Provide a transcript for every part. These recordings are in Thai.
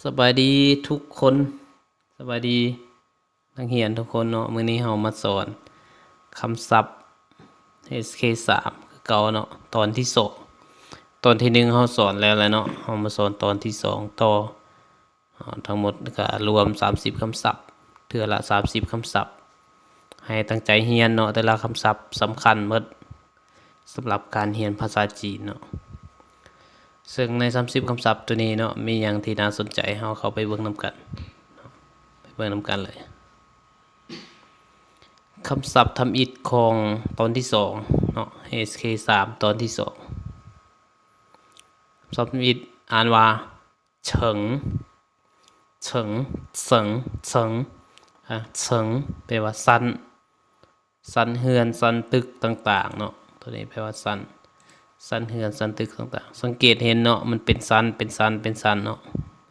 สบายดีทุกคนสบายดีนักเรียนทุกคนเนาะมื้อนี้เรามาสอนคำศัพท์ SK3 คือเก่าเนาะตอนที่2ตอนที่1เราสอนแล้วแหละเนาะเรามาสอนตอนที่2ต่อทั้งหมดก็รวม30คำศัพท์เทื่อละ30คำศัพท์ให้ตั้งใจเรียนเนาะแต่ละคำศัพท์สำคัญหมดสำหรับการเรียนภาษาจีนเนาะซึ่งใน30คำศัพท์ตัวนี้เนาะมีอย่างที่น่าสนใจเราเข้าไปเบิ่งนำกันไปเบิ่งนำกันเลยคำศัพท์ทำอิฐของตอนที่2เนาะ SK3 ตอนที่2คำศัพท์ทำอิฐอ่านว่าเฉิงเฉิงเฉิงเฉิงเฉิงแปลว่าสั้นสั้นเฮือนสั้นตึกต่างๆเนาะตัวนี้แปลว่าสั้นสั้นเฮือนสั้นตึกต่างๆสังเกตเห็นเนาะมันเป็นสั้นเป็นสั้นเป็นสั้นเนาะ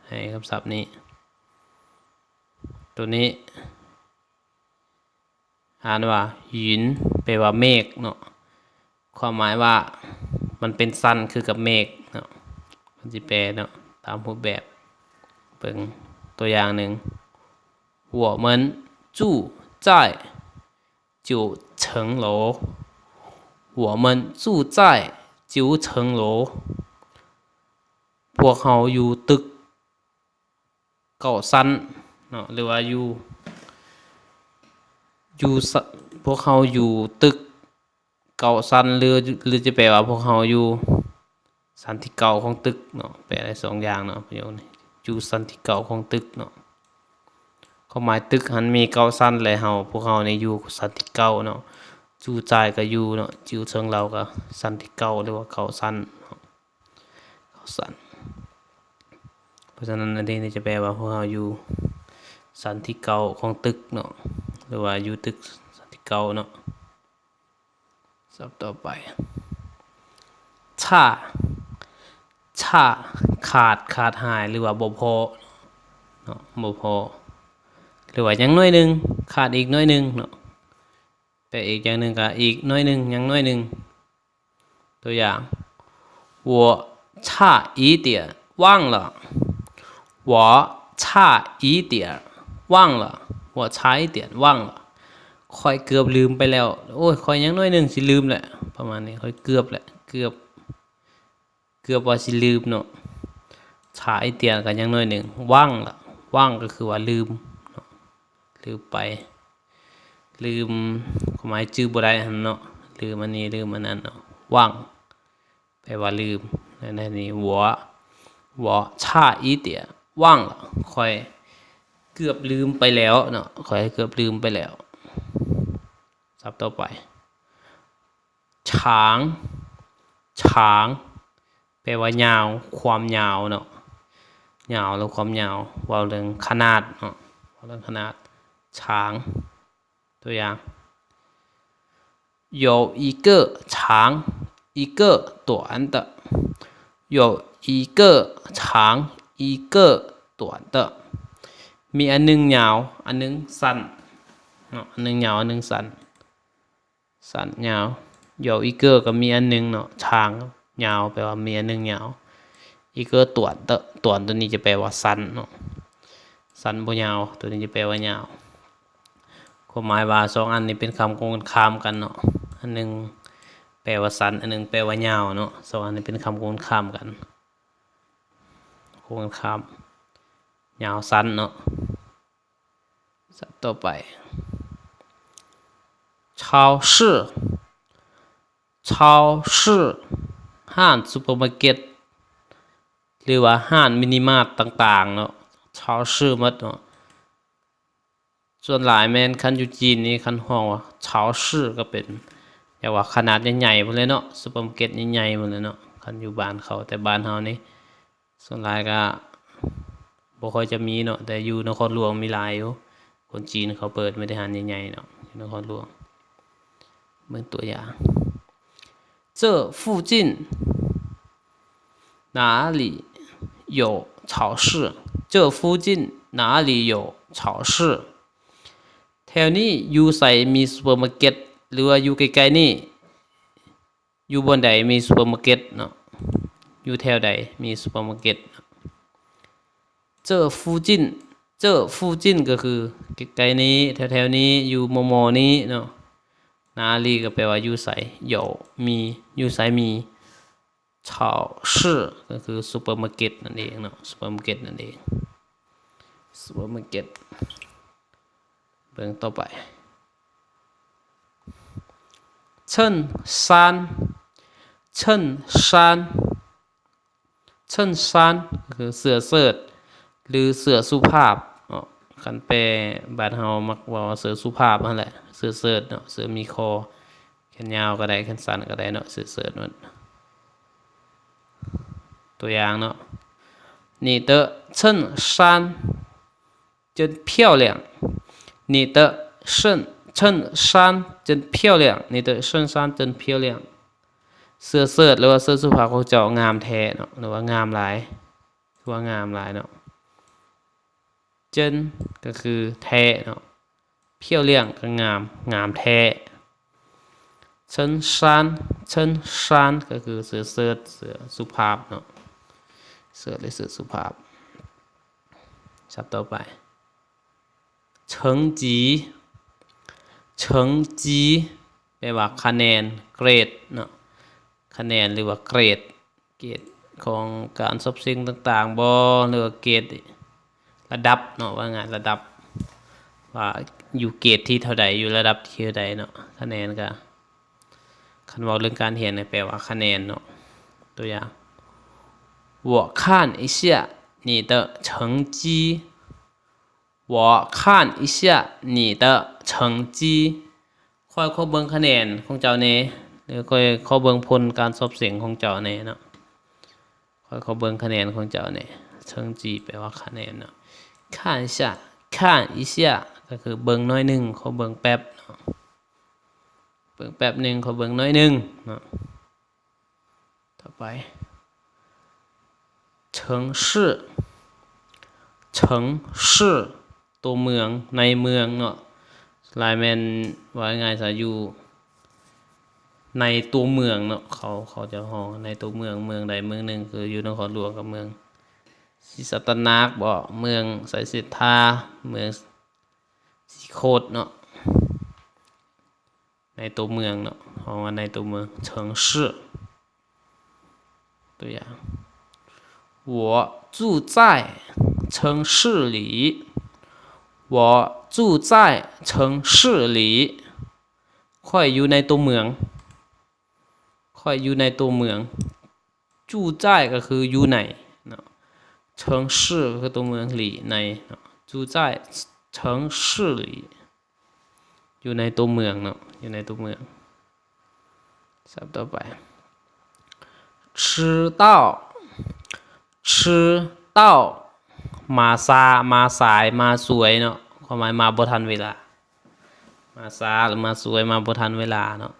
ให้คำศัพท์นี้ตัวนี้อ่านว่าหยินแปลว่าเมฆเนาะความหมายว่ามันเป็นสั้นคือกับเมฆเนาะมันจะแปลเนาะตามรูปแบบเบิ่งตัวอย่างหนึ่ง我们住在9层楼我们住在9层楼พวกเขาอยู่ตึก9ชั้นเนาะหรือว่าอยู่พวกเขาอยู่ตึก9ชั้นหรือจะแปลว่าพวกเขาอยู่ชั้นที่9ของตึกเนาะแปลได้2อย่างเนาะประโยคนี้อยู่ชั้นที่9ของตึกเนาะความหมายตึกหันมี9ชั้นและพวกเขานี่อยู่ชั้นที่9เนาะจูจ่ายก็อยู่เนาะจิวเชิงเราก็ชั้นที่9หรือว่า9ชั้น9ชั้นเพราะฉะนั้นอันนี้จะแปลว่าพวกเขาอยู่ชั้นที่9ของตึกเนาะหรือว่าอยู่ตึกชั้นที่9เนาะศัพท์ต่อไปช่าขาดหายหรือว่าบ่พอเนาะบ่พอหรือว่ายังน้อยนึงขาดอีกน้อยนึงเนาะแต่อีกอย่างนึงก็อีกน้อยนึงยังน้อยนึงตัวอย่าง我差一点忘了我差一点忘了我差一点忘了ค่อยเกือบลืมไปแล้วโอ้ยค่อยยังน้อยนึงสิลืมแหละประมาณนี้ค่อยเกือบแหละเกือบว่าสิลืมเนาะช้าไอเตียนกันยังน้อยหนึ่งว่างละว่างก็คือว่าลืมเนาะลืมไปลืมความหมายจื้อบ่ได้หั่นเนาะลืมอันนี้ลืมอันนั้นเนาะว่างแปลว่าลืมในนี้我差一点忘了ค่อยเกือบลืมไปแล้วเนาะค่อยเกือบลืมไปแล้วศัพท์ต่อไปช้างแปลว่ายาวความยาวเนาะยาวแล้วความยาวว่าเรื่องขนาดเนาะว่าเรื่องขนาดช้างตัวอย่าง有一个长一个短的有一个长一个短的มีอันนึงยาวอันนึงสั้นเนาะอันนึงยาวอันนึงสั้นยาว有一个ก็มีอันนึงเนาะช้างยาวแปลว่ามีอันนึงยาวอีกก็ต่วนตัวนี้จะแปลว่าสั้นเนาะสั้นบ่ยาวตัวนี้จะแปลว่ายาวความหมายว่า2อันนี้เป็นคำตรงกันข้ามกันเนาะอันนึงแปลว่าสั้นอันนึงแปลว่ายาวเนาะ2อันนี้เป็นคำตรงกันข้ามกันตรงกันข้ามยาวสั้นเนาะต่อไป超市ห้างซูเปอร์มาร์เก็ตหรือว่าห้างมินิมาร์ทต่างๆเนาะ超市หมดเนาะส่วนหลายแม่นคันอยู่จีนนี่คันฮ้องว่า超市ก็เป็นอย่างว่าขนาดใหญ่ๆพุ่นเลยเนาะซูเปอร์มาร์เก็ตใหญ่ๆพุ่นเลยเนาะคันอยู่บ้านเขาแต่บ้านเฮานี่ส่วนหลายก็บ่ค่อยจะมีเนาะแต่อยู่นครหลวงมีหลายอยู่คนจีนเขาเปิดไม่ได้ห้างใหญ่ๆเนาะอยู่นครหลวงเบิ่งตัวอย่าง这附近哪里有超市这附近哪里有超市แถวนี้อยู่ไสมีซูเปอร์มาร์เก็ตหรือว่าอยู่ใกล้ๆนี่อยู่บนใดมีซูเปอร์มาร์เก็ตเนาะอยู่แถวใดมีซูเปอร์มาร์เก็ต เจอฟูจินเจอฟูจินก็คือใกล้ๆนี้แถวๆนี้อยู่มอนี้เนาะนาลีก็แปลว่าอยู่ไส有มีอยู่ไสมี超市ก็คือซูเปอร์มาร์เก็ตนั่นเองเนาะซูเปอร์มาร์เก็ตนั่นเองซูเปอร์มาร์เก็ตเบิ่งต่อไป衬衫衬衫衬衫ก็คือเสื้อเชิ้ตหรือเสื้อสุภาพคันแปลบ้านเฮามักว่าเสื้อสุภาพนั่นแหละเสื้อเชิ้ตเนาะเสื้อมีคอแขนยาวก็ได้แขนสั้นก็ได้เนาะเสื้อเชิ้ตมันตัวอย่างเนาะ你的衬衫真漂亮你的衬衫真漂亮你的衬衫真漂亮เสื้อเชิ้ตหรือว่าเสื้อสุภาพของเจ้างามแท้เนาะหรือว่างามหลายถือว่างามหลายเนาะเจิ้นก็คือแท้เนาะเพี้ยวเลี่ยงก็งามงามแท้เชิ้นซานก็คือเสื้อเชิ้ตเสื้อสุภาพเนาะเสื้อหรือเสื้อสุภาพศัพท์ต่อไปเฉิงจีแปลว่าคะแนนเกรดเนาะคะแนนหรือว่าเกรดของการสอบสิ่งต่างๆบ่หรือว่าเกรดระดับเนาะว่าไงระดับว่าอยู่เกรดที่เท่าใดอยู่ระดับที่เท่าใดเนาะคะแนนก็คันเว้าเรื่องการเรียนแปลว่าคะแนนเนาะตัวอย่าง我看一下你的成绩我看一下你的成绩ค่อยเบิ่งคะแนนของเจ้าแน่หรือค่อยเขาเบิ่งผลการสอบเสียงของเจ้าแน่เนาะค่อยเขาเบิ่งคะแนนของเจ้าแน่成绩แปลว่าคะแนนเนาะ看一下ก็คือเบิ่งน้อยนึงเขาเบิ่งแป๊บเนาะเบิ่งแป๊บนึงเขาเบิ่งน้อยนึงเนาะต่อไป城市ตัวเมืองในเมืองเนาะลายแมนว่าง่ายซะอยู่ในตัวเมืองเนาะเขาจะฮ้องในตัวเมืองใดเมืองหนึ่งคืออยู่นครหลวงกับเมืองศรีสัตนากบ่เมืองไสสิทธาเมืองสีโคตเนาะในตัวเมืองเนาะฮ้องว่าในตัวเมือง城市ตัวอย่าง我住在城市里我住在城市里ค่อยอยู่ในตัวเมืองค่อยอยู่ในตัวเมืองจู้ใจก็คืออยู่ในเนาะ城市ก็คือตัวเมืองหลีในเนาะจู้ใจ城市里อยู่ในตัวเมืองเนาะอยู่ในตัวเมืองศัพท์ต่อไป迟到มาซามาสายมาสวยเนาะความหมายมาบ่ทันเวลามาซาหรือมาสวยมาบ่ทันเวลาเนาะ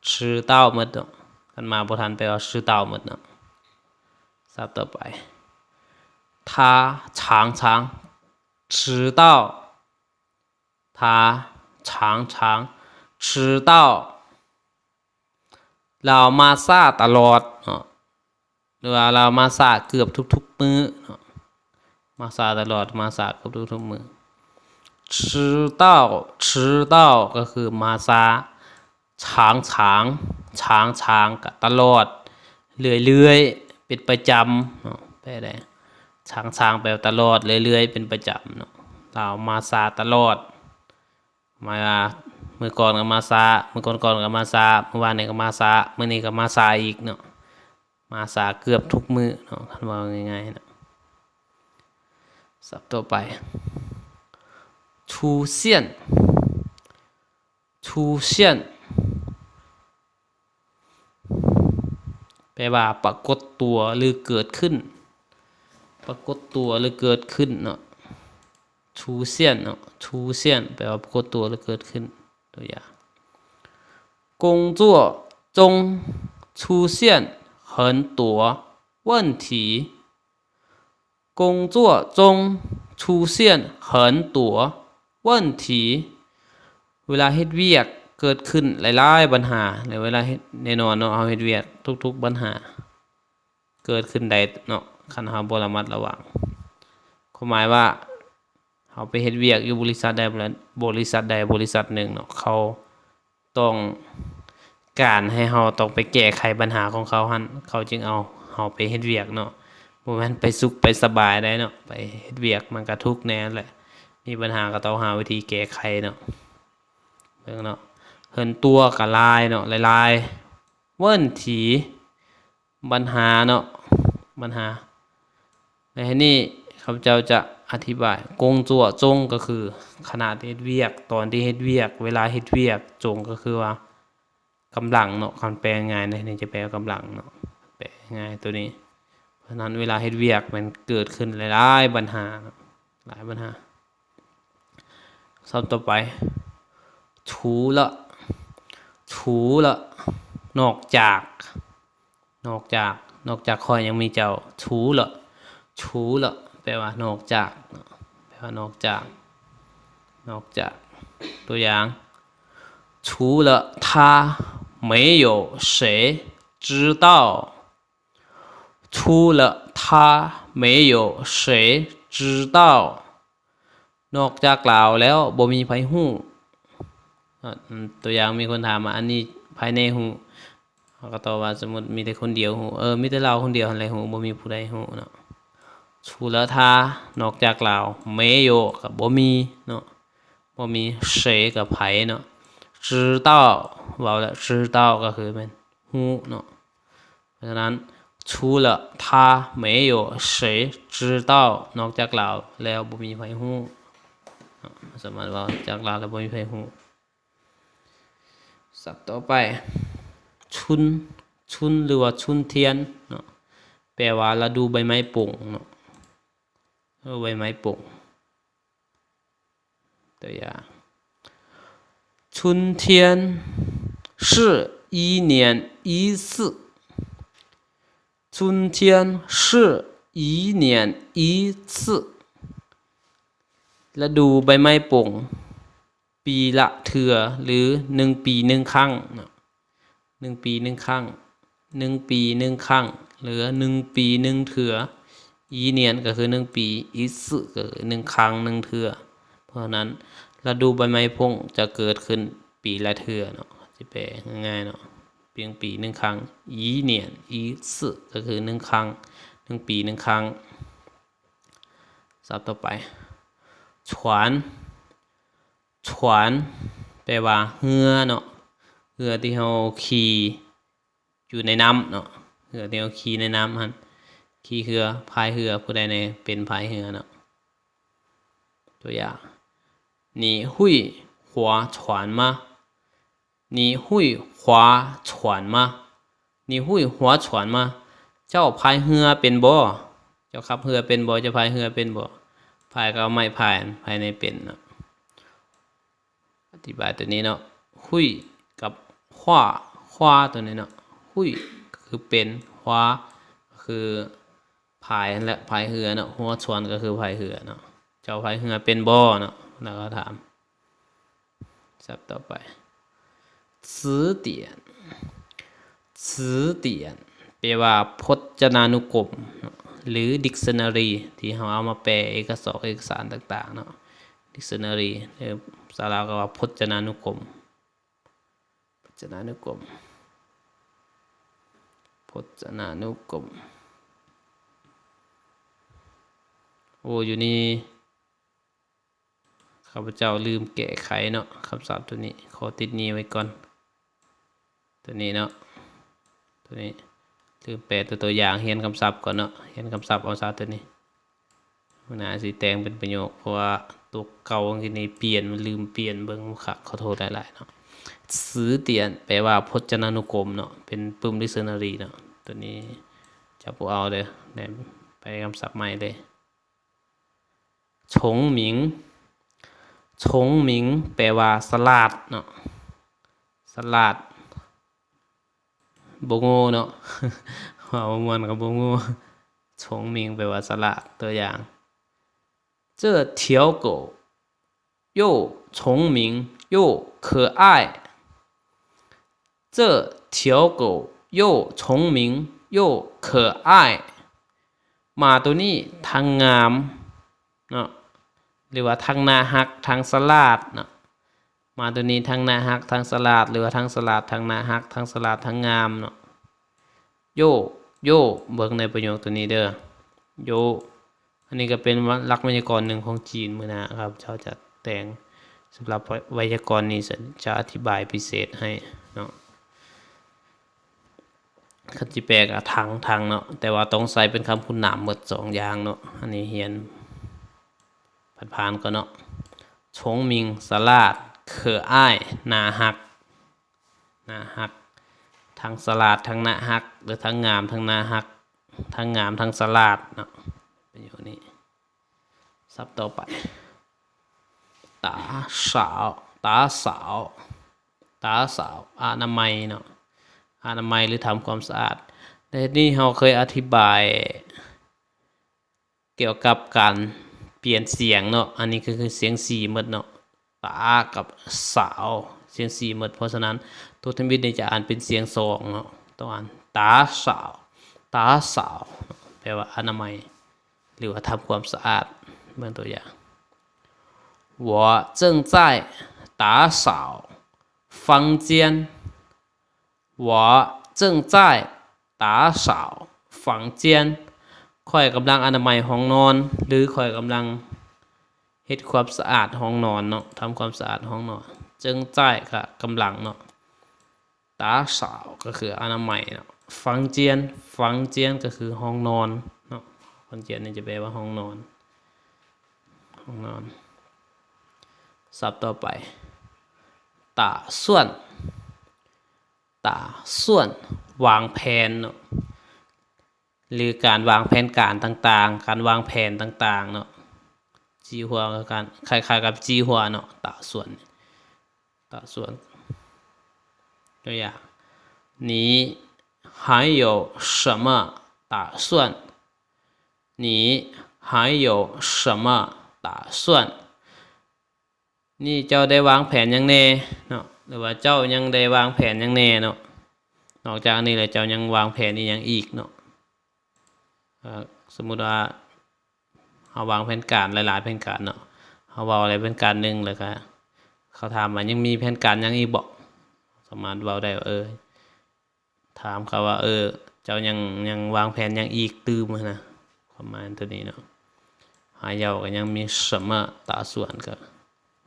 迟到หมดเนาะคันมาบ่ทันแปลว่า迟到หมดเนาะศัพท์ต่อไป他常常迟到他常常迟到เรามาซาตลอดเนาะหรือว่าเรามาซาเกือบทุกๆมื้อเนาะมาซาตลอดมาซาเกือบทุกๆมื้อ迟到ก็คือมาซา常常ก็ตลอดเรื่อยๆเป็นประจำเนาะแปลได้常แปลว่าตลอดเรื่อยๆเป็นประจำเนาะเรามาซาตลอดมามื้อก่อนก็มาซามื้อก่อนก็มาซาเมื่อวานนี้ก็มาซามื้อนี้ก็มาซาอีกเนาะมาซาเกือบทุกมื้อเนาะคันว่าง่ายๆเนาะศัพท์ต่อไป出现แปลว่าปรากฏตัวหรือเกิดขึ้นปรากฏตัวหรือเกิดขึ้นเนาะ出现เนาะ出现แปลว่าปรากฏตัวหรือเกิดขึ้นตัวอย่าง工作中出现很多问题工作中出现很多问题เวลาเฮ็ดเวียกเกิดขึ้นหลายๆปัญหาในเวลาเฮ็ดแน่นอนเนาะเฮาเฮ็ดเวียกทุกๆปัญหาเกิดขึ้นได้เนาะคันเฮาบ่ระมัดระวัง ความหมายว่าเขาไปเฮ็ดเวียกอยู่บริษัทใดบริษัทใดบริษัทหนึ่งเนาะเขาต้องการให้เราต้องไปแก้ไขปัญหาของเขาหั่นเขาจึงเอาเราไปเฮ็ดเวียกเนาะบ่แม่นไปสุขไปสบายได้เนาะไปเฮ็ดเวียกมันก็ทุกข์แน่แหละมีปัญหาก็ต้องหาวิธีแก้ไขเนาะเบิ่งเนาะเฮินตัวก็ลายเนาะหลายๆเวิ้นถีปัญหาเนาะปัญหาในที่นี้ข้าพเจ้าจะอธิบายกงจั่วจงก็คือขณะที่เฮ็ดเวียกตอนที่เฮ็ดเวียกเวลาเฮ็ดเวียกจงก็คือว่ากำลังเนาะคำแปลง่ายในนี้จะแปลว่ากำลังเนาะแปลง่ายตัวนี้เพราะนั้นเวลาเฮ็ดเวียกมันเกิดขึ้นหลายๆปัญหาหลายปัญหาศัพท์ต่อไปถูละถูละนอกจากคอยยังมีเจ้าถูละแปลว่านอกจากแปลว่านอกจากตัวอย่าง除了他没有谁知道除了他没有谁知道นอกจากเราแล้วบ่มีไผฮู้ตัวอย่างมีคนถามมาอันนี้ภายในฮู้เขาก็ตอบว่าสมมุติมีแต่คนเดียวฮู้มีแต่เราคนเดียวหั่นแหละฮู้บ่มีผู้ใดฮู้เนาะ除了他นอกจากเรา没有ก็บ่มีเนาะบ่มี谁กับไผเนาะ知道ว่าแล้ว知道ก็คือเป็นฮู้เนาะเพราะฉะนั้น除了他没有谁知道นอกจากเราแล้วบ่มีไผฮู้สมมติว่าจากเราแล้วบ่มีไผฮู้ศัพท์ต่อไปชุนหรือว่าชุนเทียนเนาะแปลว่าฤดูใบไม้ผลิเนาะใบไม้ผลิตัวอย่าง春天是一年一次春天是一年一次ฤดูใบไม้ผลิปีละเทื่อหรือ1ปี1ครั้งเนาะ1ปี1ครั้ง1ปี1ครั้งหรือ1ปี1เทื่ออีเนียนก็คือ1ปีอีสึก็คือ1ครั้ง1เทื่อเพราะนั้นฤดูใบไม้ผลิจะเกิดขึ้นปีละเทื่อเนาะสิแปลง่ายๆเนาะเพียงปี1ครั้งอีเนียนอีสึก็คือ1ครั้ง1ปี1ครั้งศัพท์ต่อไปฉวนแปลว่าเรือเนาะเรือที่เราขี่อยู่ในน้ำเนาะเรือที่เราขี่ในน้ำหั่นขี่เรือพายเรือผู้ใดในเป็นพายเรือเนาะตัวอย่าง你会划船吗你会划船吗你会划船吗เจ้าพายเรือเป็นบ่เจ้าขับเรือเป็นบ่เจ้าพายเรือเป็นบ่พายก็เอาไม้พายในเป็นเนาะอธิบายตัวนี้เนาะหุยกับขว้าตัวนี้เนาะหุยก็คือเป็นขว้าก็คือพายและพายเรือเนาะหัวชวนก็คือพายเรือเนาะเจ้าพายเรือเป็นบ่เนาะแล้วก็ถามศัพท์ต่อไป词典แปลว่าพจนานุกรมหรือ dictionary ที่เราเอามาแปลเอกสารต่างๆเนาะ dictionary หรือภาษาลาวก็ว่าพจนานุกรมโอ้อยู่นี่ข้าพเจ้าลืมแก้ไขเนาะคำศัพท์ตัวนี้ขอติดนี้ไว้ก่อนตัวนี้เนาะตัวนี้ลืมแปลตัวอย่างเรียนคำศัพท์ก่อนเนาะเรียนคำศัพท์เอาซะตัวนี้มันน่าสิแต่งเป็นประโยคเพราะว่าตัวเก่าที่นี่เปลี่ยนมันลืมเปลี่ยนเบิ่งค่ะขอโทษหลายๆเนาะซื้อเตียนแปลว่าพจนานุกรมเนาะเป็นปุ่ม dictionary เนาะตัวนี้จะบ่เอาเด้อไปคำศัพท์ใหม่เลยฉงหมิงแปลว่าสลัดเนาะสลัดบ่โง่เนาะว่าบ่ม่วนก็บ่โง่ฉงหมิงแปลว่าสลัดตัวอย่าง这条狗又聪明又可爱这条狗又聪明又可爱หมาตัวนี้ทั้งงาม เนาะหรือว่าทั้งหน้าฮักทั้งสลาดเนาะมาตัวนี้ทั้งหน้าฮักทั้งสลาดหรือว่าทั้งสลาดทั้งหน้าฮักทั้งสลาดทั้งงามเนาะโยโยเบิ่งในประโยคตัวนี้เด้อโยอันนี้ก็เป็นหลักไวยากรณ์หนึ่งของจีนมื้อนะครับเขาจะแต่งสำหรับไวยากรณ์นี้จะอธิบายพิเศษให้เนาะคันสิแปลก็ทางเนาะแต่ว่าต้องใส่เป็นคำคุณนามหมด2อย่างเนาะอันนี้เรียนผ่านๆก็เนาะชงมิงสลาดเคออ้ายนาฮักทั้งสลาดทั้งนาฮักหรือทั้งงามทั้งนาฮักทั้งงามทั้งสลาดเนาะประโยคนี้ศัพท์ต่อไปตาสาวอนามัยเนาะอนามัยหรือทำความสะอาดแต่นี่เราเคยอธิบายเกี่ยวกับการเปลี่ยนเสียงเนาะอันนี้คือเสียงสีหมดเนาะตากับสาวเสียงสีหมดเพราะฉะนั้นตัวทมิตจะอ่านเป็นเสียงสองเนาะต้องอ่านตาสาวแปลว่าอนามัยหรือว่าทำความสะอาดเบื้องตัวอย่าง我正在打扫房间我正在打扫房间ค่อยกำลังอนามัยห้องนอนหรือค่อยกำลังเฮ็ดความสะอาดห้องนอนเนาะทำความสะอาดห้องนอนจึงใจค่ะกำลังเนาะตาสาวก็คืออนามัยเนาะฟังเจียนก็คือห้องนอนเนาะฟังเจียนนี่จะแปลว่าห้องนอนศัพท์ต่อไปตาส่วนวางแผนเนาะหรือการวางแผนการต่างๆการวางแผนต่างๆเนาะจีหัวกับการคล้ายๆกับจีหัวเนาะตาส่วนตัวอย่าง你还有什么打算你还有什么打算นี่เจ้าได้วางแผนยังแน่เนาะหรือว่าเจ้ายังได้วางแผนยังแน่เนาะนอกจากนี้แล้วเจ้ายังวางแผนอีกอย่างอีกเนาะสมมุติว่าเราวางแผนการหลายๆแผนการเนาะเราเว้าอะไรแผนการนึงแล้วก็เขาถามว่ายังมีแผนการยังอีกบ่สามารถเว้าได้ว่าถามเขาว่าเจ้ายังวางแผนยังอีกตื้มนะประมาณตัวนี้เนาะหาเยาก็ยังมี什么打算ก็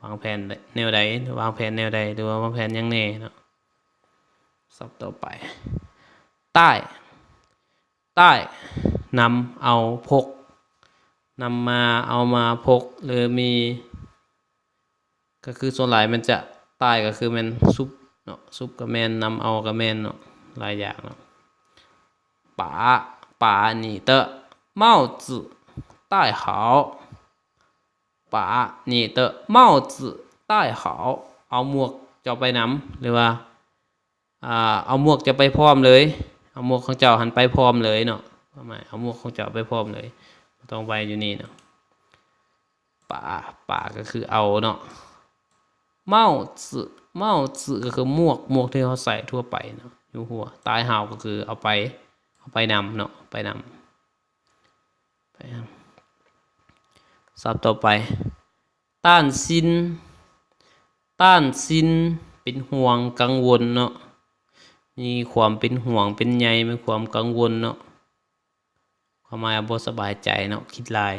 วางแผนแนวใดวางแผนแนวใดหรือว่าวางแผนยังแน่เนาะศัพท์ต่อไปใต้นำเอาพกนำมาเอามาพกหรือมีก็คือส่วนหลายมันจะใต้ก็คือมันซุปเนาะซุปกับแมนนำเอากับแมนเนาะหลายอย่างเนาะ把你的帽子戴好把你的帽子戴好เอาหมวกจะไปนำหรือว่าเอาหมวกจะไปพร้อมเลยเอาหมวกของเจ้าหันไปพร้อมเลยเนาะทำไมเอาหมวกของเจ้าไปพร้อมเลยต้องไปอยู่นี่เนาะป่าก็คือเอาเนาะเมาจือก็คือหมวกที่เขาใส่ทั่วไปเนาะอยู่หัวตายหาวก็คือเอาไปนำเนาะไปนำศัพท์ต่อไปต้านซินเป็นห่วงกังวลเนาะมีความเป็นห่วงเป็นใยมีความกังวลเนาะความหมายบ่สบายใจเนาะคิดลาย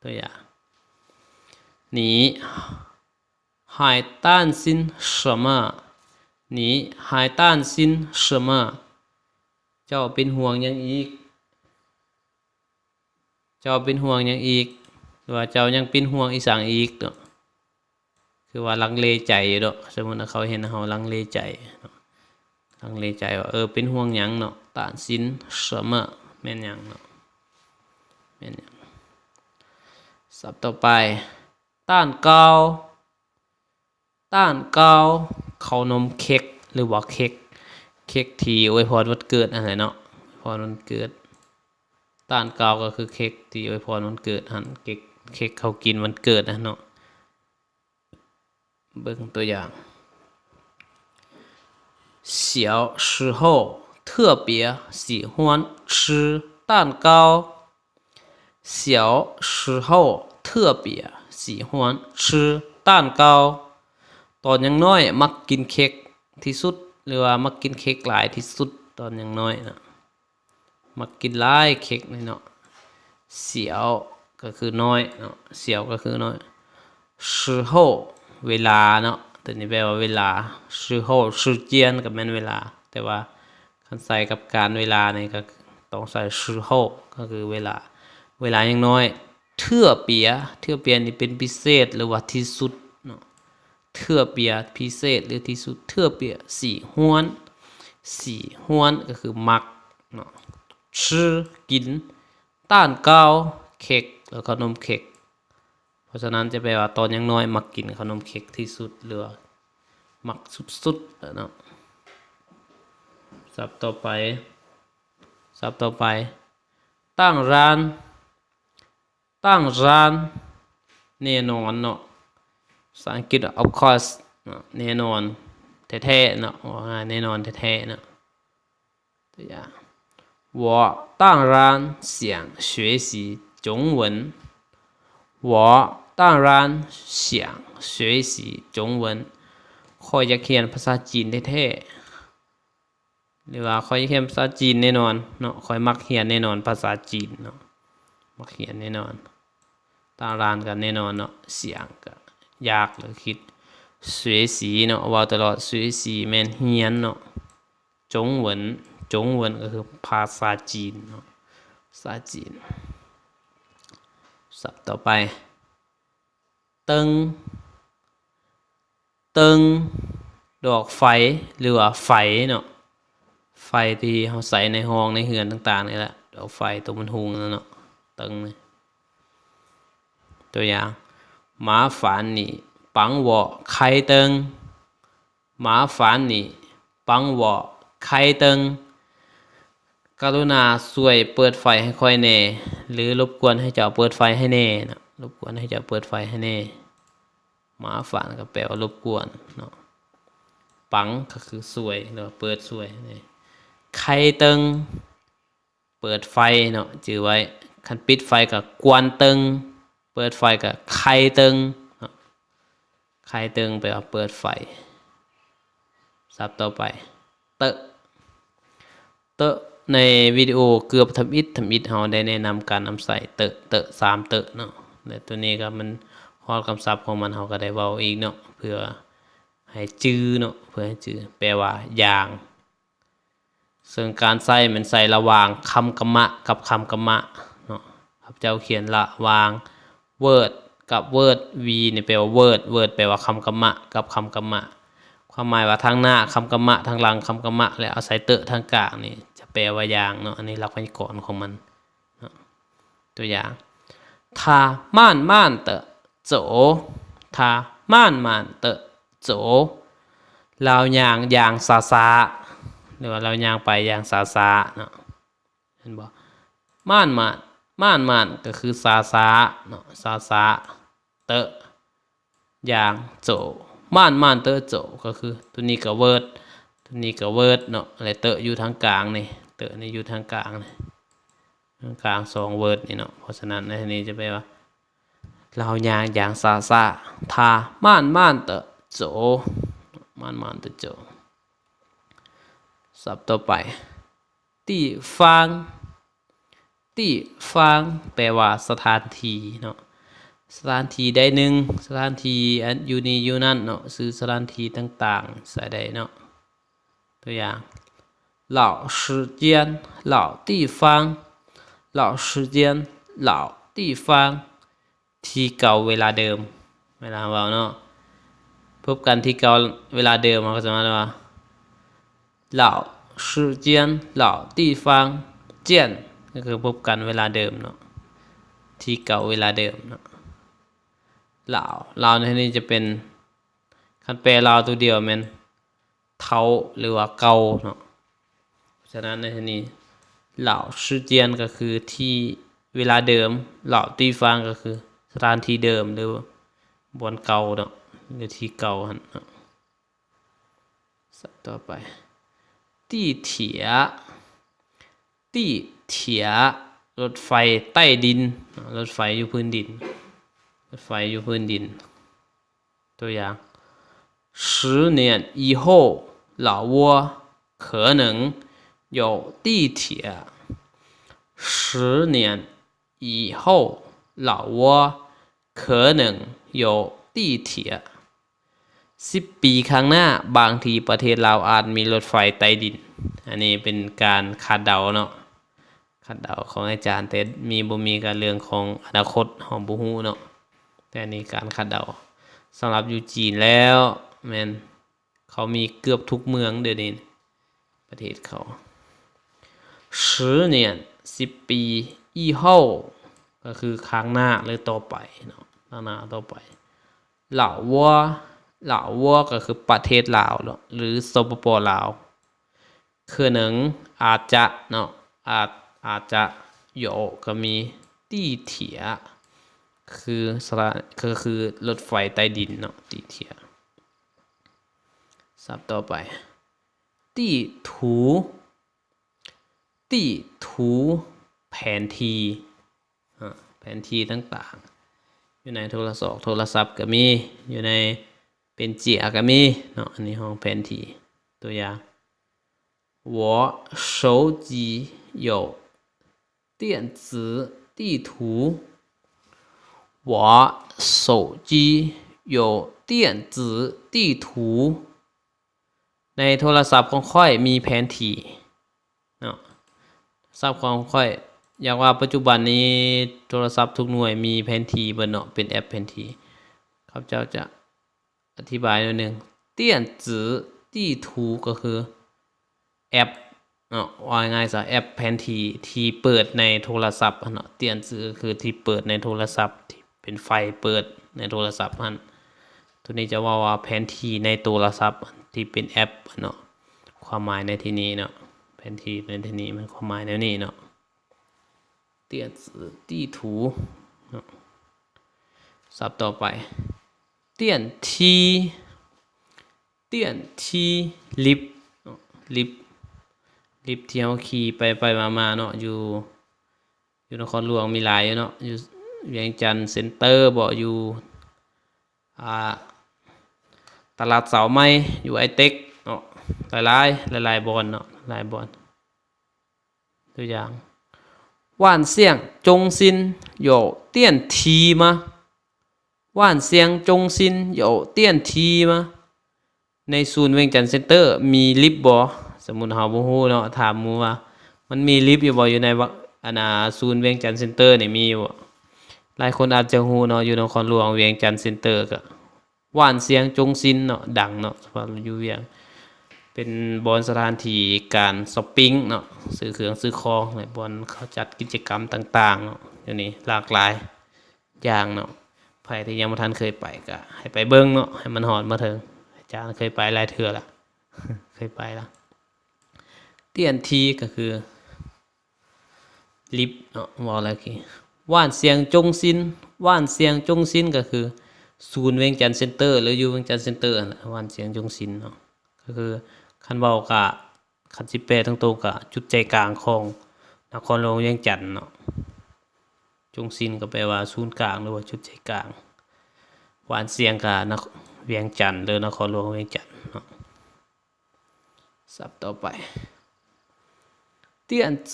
ตัวอย่าง你还担心什么你还担心什么เจ้าเป็นห่วงยังอีกหรือว่าเจ้ายังเป็นห่วงอีสังอีกเนาะคือว่าลังเลใจเนาะสมมุติเขาเห็นเฮาลังเลใจเนาะลังเลใจว่าเป็นห่วงหยังเนาะต้านซิน什么แม่นหยังเนาะแม่นหยังศัพท์ต่อไปต้านเกาขนมเค้กหรือว่าเค้กที่อวยพรวันเกิดอะไรเนาะอวยพรวันเกิดต้านเกาก็คือเค้กที่อวยพรวันเกิดหั่นเค้กเขากินวันเกิดนะเนาะเบิ่งตัวอย่าง小时候特别喜欢吃蛋糕小时候特特别喜欢吃蛋糕ตอนยังน้อยมักกินเค้กที่สุดหรือว่ามักกินเค้กหลายที่สุดตอนยังน้อยนะมักกินหลายเค้กนี่เนาะเสียวก็คือน้อยเนาะเสียวก็คือน้อย时候เวลาเนาะตัวนี้แปลว่าเวลา时候时间ก็แม่นเวลาแต่ว่าคันใส่กับการเวลานี่ก็ต้องใส่时候ก็คือเวลายังน้อยเทื่อเปียนี่เป็นพิเศษหรือว่าที่สุดเนาะเทื่อเปียพิเศษหรือที่สุดเทื่อเปียสี่ห้วนก็คือมักเนาะชื่อกินต้านเกาเค้กแล้วขนมเค้กเพราะฉะนั้นจะแปลว่าตอนยังน้อยมักกินขนมเค้กที่สุดหรือมักสุดๆเนาะศัพท์ต่อไปตั้งร้านแน่นอนเนาะภาษาอังกฤษ of course แน่นอนแท้ๆเนาะแน่นอนแท้ๆเนาะตัวอย่าง我当然想学习中文我当然想学习中文ข้อยอยากเรียนภาษาจีนแท้ๆหรือว่าข้อยอยากเรียนภาษาจีนแน่นอนเนาะข้อยมักเรียนแน่นอนภาษาจีนเนาะมักเรียนแน่นอน当然ก็แน่นอนเนาะเสียงก็อยากหรือคิด学习เนาะว่าตลอด学习แม่นเรียนเนาะจงเหวินก็คือภาษาจีนเนาะภาษาจีนศัพท์ต่อไปเติงดอกไฟหรือว่าไฟเนาะไฟที่เขาใส่ในห้องในเฮือนต่างๆนี่แหละดอกไฟตัวมันหุงเนาะเติงนี่ตัวอย่าง麻烦你帮我开灯麻烦你帮我开灯กรุณาช่วยเปิดไฟให้ค่อยแน่หรือรบกวนให้เจ้าเปิดไฟให้แน่นะรบกวนให้เจ้าเปิดไฟให้แน่มาฝันก็แปลว่ารบกวนเนาะปังก็คือช่วยหรือเปิดช่วยไขตึงเปิดไฟเนาะจื่อไว้คันปิดไฟก็กวนตึงเปิดไฟก็ไขตึงเนาะไขตึงแปลว่าเปิดไฟศัพท์ต่อไปเตอะในวิดีโอเกือบทำอิฐเราได้แนะนำการนำใส่เตอะ3เตอะเนาะแต่ตัวนี้ก็มันฮอดคำศัพท์ของมันเราก็ได้เว้าอีกเนาะเพื่อให้จื้อเนาะเพื่อให้จื้อแปลว่าอย่างซึ่งการใส่มันใส่ระหว่างคำกรรมะกับคำกรรมะเนาะครับเจ้าเขียนระหว่าง word กับ word v นี่แปลว่า word แปลว่าคำกรรมะกับคำกรรมะความหมายว่าทางหน้าคำกรรมะทางหลังคำกรรมะแล้วเอาใส่เตอะทางกลางนี่จะแปลว่าอย่างเนาะอันนี้หลักไว้ก่อนของมันเนาะตัวอย่าง他慢慢的走他慢慢的走เราอย่างซาหรือว่าเราย่างไปอย่างซาเนาะเห็นบ่ม่านก็คือซาเนาะซาเตอะอย่างโจม่านเตอะโจก็คือตัวนี้ก็เวิร์ดเนาะอะไรเตอะอยู่ทางกลางนี่เตอะนี่อยู่ทางกลางนี่ทางกลาง2เวิร์ดนี่เนาะเพราะฉะนั้นในที่นี้จะแปลว่าเราอย่างซาทาม่านเตอะโจม่านเตอะโจศัพท์ต่อไปที่ฟังแปลว่าสถานที่เนาะสถานที่ใดหนึ่งสถานที่อันอยู่นี่อยู่นั่นเนาะซื้อสถานที่ต่างๆใส่ได้เนาะตัวอย่าง老时间老地方老时间老地方ที่เก่าเวลาเดิมเวลาเว้าเนาะพบกันที่เก่าเวลาเดิมมันก็จะมาว่า老时间老地方见ก็คือพบกันเวลาเดิมเนาะที่เก่าเวลาเดิมเนาะลาวในที่นี้จะเป็นคันแปลลาวตัวเดียวแม่นเท่าหรือว่าเก่าเนาะฉะนั้นในที่นี้เหล่าชื่อเจียนก็คือที่เวลาเดิมเหล่าตีฟังก็คือสถานที่เดิมหรือบนเก่าเนาะหรือที่เก่าหั่นเนาะต่อไปตี้เถียรถไฟใต้ดินรถไฟอยู่พื้นดิน รถไฟอยู่พื้นดินตัวอย่าง10年以后老挝可能有地铁10年以后老挝可能有地铁10 ปีข้างหน้าบางทีประเทศลาวอาจมีรถไฟใต้ดินอันนี้เป็นการคาดเดาเนาะคาดเดาของอาจารย์แต่บ่มีการเรื่องของอนาคตเฮาบ่ฮู้เนาะแต่นี่การคาดเดาสำหรับอยู่จีนแล้วแม่นเขามีเกือบทุกเมืองเดี๋ยวนี้ประเทศเขา10年10 ปี以后ก็คือข้างหน้าหรือต่อไปเนาะข้างหน้าต่อไปเหล่าวัวก็คือประเทศลาวเนาะหรือสปปลาวคือหนึ่งอาจจะเนาะอาจจะ有ก็มีตี้เถียคือก็คือรถไฟใต้ดินเนาะตี้เถียศัพท์ต่อไปตี้ถูแผนที่แผนที่ต่างๆอยู่ในโทรศัพท์ก็มีอยู่ในเป็นเจียก็มีเนาะอันนี้ห้องแผนที่ตัวอย่าง我手机有电子地图我手机有电子地图ในโทรศัพท์ของค่อยมีแผนที่เนาะทราบของค่อยอย่างว่าปัจจุบันนี้โทรศัพท์ทุกหน่วยมีแผนที่เบิดเนาะเป็นแอปแผนที่ครับเจ้าจะอธิบายหน่อยนึงเตี้ยนจื้อตี้ทูก็คือแอปเนาะว่าง่ายซะแอปแผนที่ที่เปิดในโทรศัพท์เนาะเตี้ยนจื้อคือที่เปิดในโทรศัพท์ที่เป็นไฟเปิดในโทรศัพท์หั่นตัวนี้จะว่าแผนที่ในโทรศัพท์ที่เป็นแอปเนาะความหมายในที่นี้เนาะแผนที่ในที่นี้มันความหมายแนวนี้เนาะ电子地图ศัพท์ต่อไป电梯ลิฟต์ที่เฮาขี่ไปมาเนาะอยู่นครหลวงมีหลายเนาะอยู่เวียงจันทน์เซ็นเตอร์บ่อยู่ตลาดเสาไม้อยู่ไอเต็กเนาะหลายบอนเนาะหลายบอนตัวอย่าง万象中心有电梯吗万象中心有电梯吗ในศูนย์เวียงจันทน์เซ็นเตอร์มีลิฟต์บ่สมมุติเฮาบ่ฮู้เนาะถามหมู่ว่ามันมีลิฟต์อยู่บ่อยู่ในศูนย์เวียงจันทน์เซ็นเตอร์นี่มีบ่หลายคนอาจจะฮู้เนาะอยู่นครหลวงเวียงจันทน์เซ็นเตอร์ก็ว่านเสียงจงซินเนาะดังเนาะเฉพาะอยู่เวียงเป็นบอนสถานที่การช้อปปิ้งเนาะซื้อเครื่องซื้อของในบอนเขาจัดกิจกรรมต่างๆเนาะเดี๋ยวนี้หลากหลายอย่างเนาะใครที่ยังบ่ทันเคยไปก็ให้ไปเบิ่งเนาะให้มันฮอดมาถึงอาจารย์เคยไปหลายเทื่อละ เคยไปแล้วเตี้ยนทีก็คือลิฟต์เนาะว่าแล้วคือว่านเสียงจงซินก็คือศูนย์เวียงจันทน์เซ็นเตอร์หรืออยู่เวียงจันทน์เซ็นเตอร์ว่านเสียงจงซินเนาะก็คือคันเว้ากะคันสิแปลตรงๆกะจุดใจกลางของนครหลวงเวียงจันทน์เนาะจงซินก็แปลว่าศูนย์กลางหรือว่าจุดใจกลางว่านเสียงกะเวียงจันทน์หรือนครหลวงเวียงจันทน์เนาะศัพท์ต่อไป电子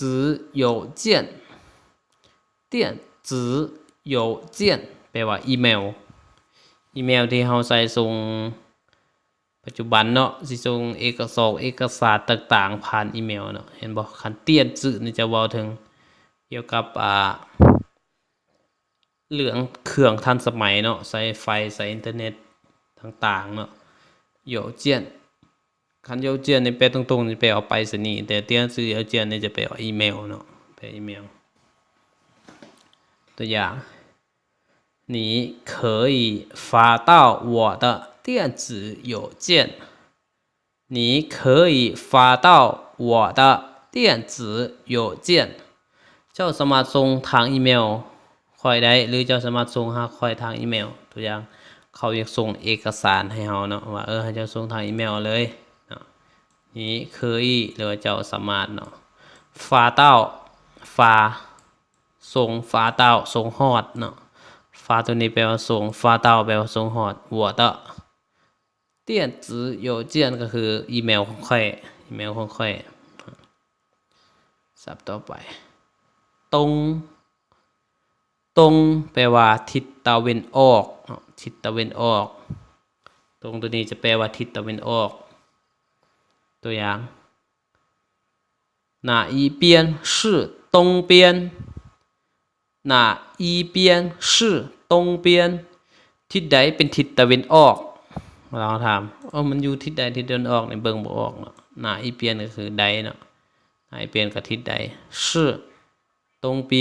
邮件แปลว่าอีเมลที่เฮาใส่ส่งปัจจุบันเนาะสิส่งเอกสารต่างๆผ่านอีเมลเนาะเห็นบ่คันเตี้ยนจื้อนี่จะเว้าถึงเกี่ยวกับเรื่องเครื่องทันสมัยเนาะใช้ไฟใช้อินเทอร์เน็ตต่างๆเนาะ邮件คัน邮件นี่แปลตรงๆนี่แปลว่าไปรษณีย์แต่เตี้ยนจื้อ邮件นี่จะแปลว่าอีเมลเนาะแปลอีเมลตัวอย่าง你可以发到我的电子邮件你可以发到我的电子邮件เจ้าสามารถส่งทางอีเมลค่อยได้หรือเจ้าสามารถส่งหาค่อยทางอีเมลตัวอย่างเขาอยากส่งเอกสารให้เฮาเนาะว่าให้เจ้าส่งทางอีเมลเลยเนาะนี่เคยหรือว่าเจ้าสามารถเนาะฟาเต้าส่งฟาเต้าส่งฮอดเนาะฟ ฟ้าตัวนี้แปลว่าส่งฟ้าเต้าแปลว่าส่งหอดหัวเตาเตี้ยนจื้อโยเจียนก็คืออีเมลของค่อยอีเมลของค่อยศัพท์ต่อไปตรงตรงแปลว่าทิศตะวันออกทิศตะวันออกตรงตัวนี้จะแปลว่าทิศตะวันออกตัวอย่าง哪一边是东边哪一边是东边ทิศใดเป็นทิศตะวันออกเราถามมันอยู่ทิศใดทิศตะวันออกในเบิ่งบ่ออกเนาะ哪一边ก็คือใดเนาะ哪一边ก็ทิศใด是东边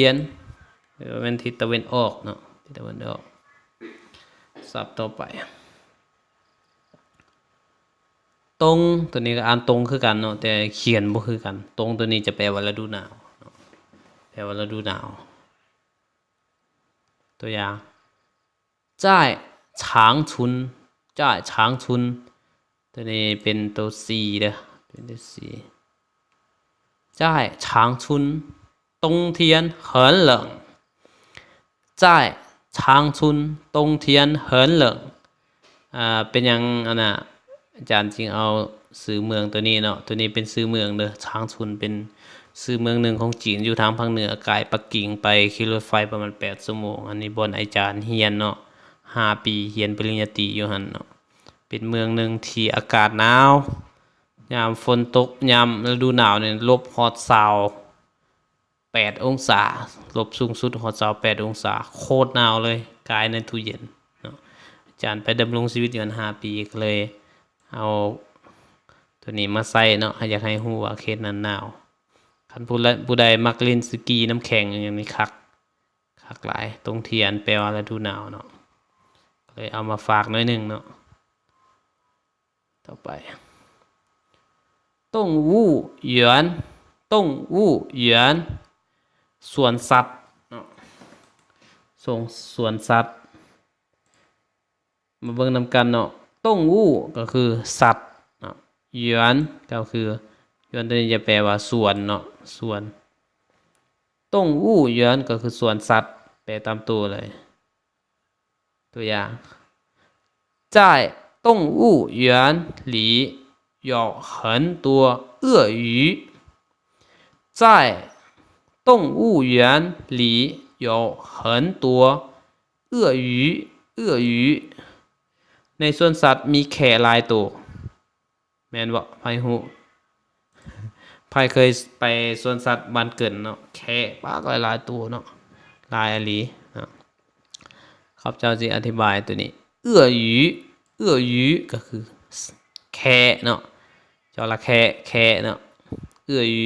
เป็นทิศตะวันออกเนาะทิศตะวันออกศัพท์ต่อไปตรงตัวนี้ก็อ่านตรงคือกันเนาะแต่เขียนบ่คือกันตรงตัวนี้จะแปลว่าฤดูหนาวแปลว่าฤดูหนาวตัวอย่าง在长春在长春ตัวนี้เป็นตัว C เด้อเป็นตัว C 在长春冬天很冷在长春冬天很冷เป็นยังอันน่ะอาจารย์จริงเอาซื้อเมืองตัวนี้เนาะตัวนี้เป็นซื้อเมืองเด้อชางชุนเป็นซื้อเมืองหนึ่งของจีนอยู่ทางภาคเหนือไกลปักกิ่งไปขี่รถไฟประมาณ8 ชั่วโมงอันนี้บนอาจารย์เรียนเนาะ5 ปีเรียนปริญญาตรีอยู่หั่นเนาะเป็นเมืองหนึ่งที่อากาศหนาวยามฝนตกยามฤดูหนาวเนี่ยลบฮอด28 องศาลบสูงสุดฮอด28 องศาโคตรหนาวเลยกายในตู้เย็นเนาะอาจารย์ไปดำรงชีวิตอยู่5 ปีก็เลยเอาตัวนี้มาใส่เนาะอยากให้ฮู้ว่าเขตนั้นหนาวคันผู้ใดมักเล่นสกีน้ำแข็งอย่างนี้คักหลายตรงเทียนแปลว่าฤดูหนาวเนาะเลยเอามาฝากหน่อยนึงเนาะต่อไป动物园动物园สวนสัตว์เนาะสวนสัตว์มาเบิ่งนำกันเนาะต้งวู้ก็คือสัตว์เนาะหยวนก็คือหยวนตัวนี้จะแปลว่าสวนเนาะสวนต้งวู้หยวนก็คือสวนสัตว์แปลตามตัวเลยตัวอย่าง在动物园里有很多鳄鱼在动物园里有很多鳄鱼ในสวนสัตว์มีแค่หลายตัวแม่นบ่ไผฮู้ไผเคยไปสวนสัตว์บ้านเกิดเนาะแค่ปากหลายตัวเนาะหลายอหลีเนาะครับเจ้าสิอธิบายตัวนี้เอื้อหยีก็คือแค่เนาะจระเข้เนาะเอื้อหยี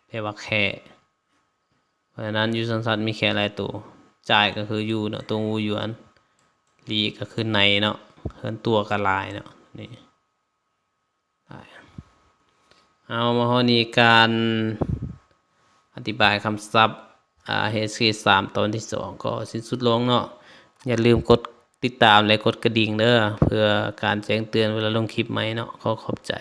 แปลว่าแค่เพราะฉะนั้นอยู่สวนสัตว์มีแค่หลายตัวจ่ายก็คืออยู่เนาะตรงอูหยวนลีก็คือในเนาะเฮินตัวกระลายเนาะนี่เอามาฮอนี้การอธิบายคำศัพท์HSK3 ตอนที่2ก็สิ้นสุดลงเนาะอย่าลืมกดติดตามและกดกระดิ่งเด้อเพื่อการแจ้งเตือนเวลาลงคลิปใหม่เนาะขอบใจ